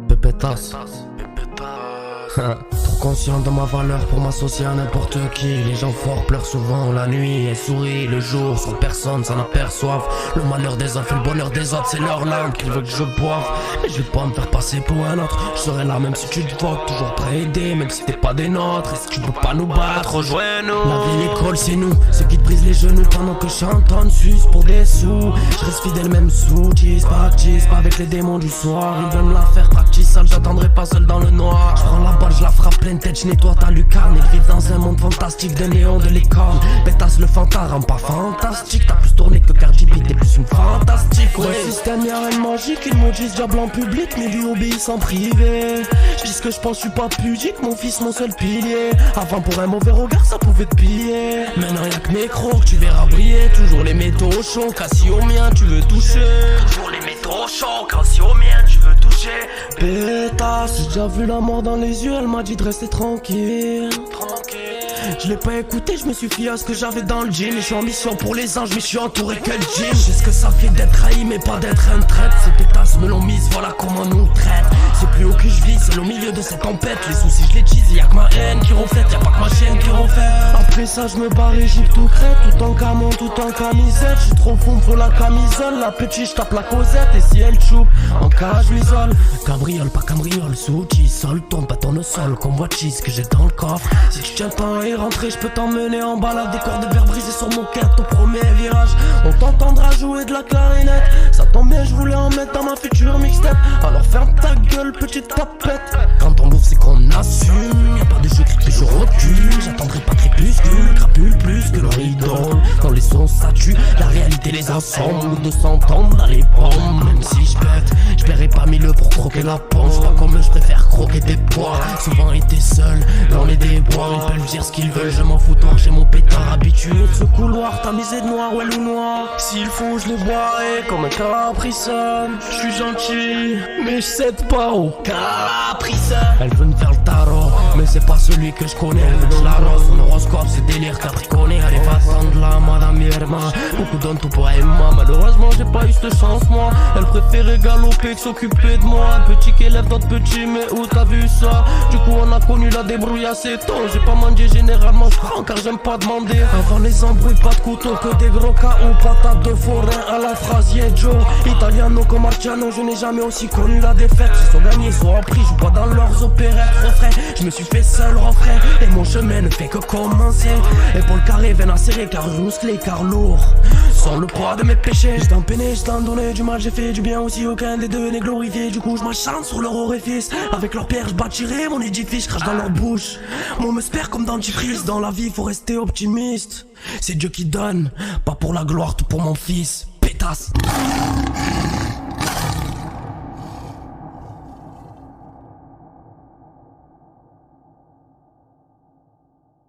Pépétas. Trop conscient de ma valeur pour m'associer à n'importe qui. Les gens forts pleurent souvent la nuit et sourient le jour sans personne s'en aperçoivent. Le malheur des uns fait le bonheur des autres, c'est leur langue qu'ils veulent que je boive. Mais je vais pas me faire passer pour un autre. Je serai là même si tu te votes, toujours prêt à aider même si t'es pas des nôtres. Et si tu peux pas nous battre, rejoins-nous. La vie l'école c'est nous, ceux qui te brisent les genoux pendant que j'entends suce pour des sous. Je reste fidèle même sous, practice pas avec les démons du soir. Ils veulent me la faire practice, seul j'attendrai pas seul dans le noir. Je prends la balle, je la frappe pleine tête, je nettoie ta lucarne. Ils vivent dans un monde fantastique de néon, de licorne. Pétasse le fanta rend pas fantastique. T'as plus tourné que Cardi B, t'es plus une fantastique. Ouais, le système y'a rien de magique, ils maudissent diable en public, mais lui obéissent en privé. Je dis ce que je pense, je suis pas pudique, mon fils mon seul pilier. Avant pour un mauvais regard ça pouvait te piller. Maintenant y'a que mes crocs, tu verras briller. Toujours les métaux chauds, cassis au mien tu veux toucher. Toujours les métaux chauds, cassis au mien tu veux toucher. Pétasse, j'ai déjà vu la mort dans les yeux, elle m'a dit de rester tranquille. Je l'ai pas écouté, je me suis fié à ce que j'avais dans le jean. Je suis en mission pour les anges, mais je suis entouré que le gym. Je sais ce que ça fait d'être trahi, mais pas d'être un traître. Ces pétasses me l'ont mise, voilà comment nous traite. C'est plus haut que je vis, c'est au milieu de cette tempête. Les soucis je les tease, y'a que ma haine qui reflète, y'a pas que ma chaîne qui refait. Après ça je me barre et j'y tout crête. Tout en camon, tout en camisette. Je suis trop fond pour la camisole. La petite je tape la causette. Et si elle choupe, en cas je m'isole. Cabriole, pas cambriole, sous-tis, sol, tombe pas ton au sol. Convoitise que j'ai dans le coffre. Si tu tiens pas à y rentrer, je peux t'emmener en balade. Des cordes de verre brisées sur mon quête au premier virage. On t'entendra jouer de la clarinette. Ça tombe bien, je voulais en mettre dans ma future mixtape. Alors ferme ta gueule, petite tapette. Quand on bouffe c'est qu'on assume. Y'a pas de jeu clip et je recule. J'attendrai pas crépuscule, crapule plus que leur idole. Quand les sons ça tue, la réalité les assemble. De s'entendre dans les pommes. Même si je pète, je paierai pas 1000 pour croquer la pomme. Je vois comme je préfère croquer des pois. Souvent été seul dans les débois. Ils peuvent dire ce qu'ils veulent, je m'en fous toi. J'ai mon pétard habitué de ce couloir. Tamisé de noir, ouais ou noir. S'il faut je les boirai comme un capricène. Je suis gentil, mais je cède pas au capricène. Elle veut me faire le tarot, mais c'est pas celui que je connais. Elle veut de la rose, son horoscope c'est délire capricorné. Elle est façon de la madame Irma. Beaucoup donnent tout pour Emma. Malheureusement j'ai pas eu cette chance moi. Elle préférait galoper que s'occuper de moi. Un petit qui élève d'autres petits, mais où t'as vu ça? Du coup on a connu la débrouille assez tôt. J'ai pas mangé généralement je prends car j'aime pas demander. Avant les embrouilles pas de couteau, que des gros KO. Patate de forain à la phrase yeah Joe. Italiano comme Marciano, je n'ai jamais aussi connu la défaite. Ils sont gagnés, soit en prix, je pas dans leurs opérettes. Refrain, je me suis fait seul refrain. Et mon chemin ne fait que commencer. Épaule carrée, veine acérée, car musclé, car lourd. Sans le poids de mes péchés, je t'en peiné, je t'en donné du mal, j'ai fait du bien aussi, aucun des deux n'est glorifié. Du coup je m'acharne sur leur orifice. Avec leurs pierres je bâtirai mon édifice, je crache dans leur bouche. Mon me spère comme dentifrice, dans la vie faut rester optimiste. C'est Dieu qui donne, pas pour la gloire, tout pour mon fils. Pétasse.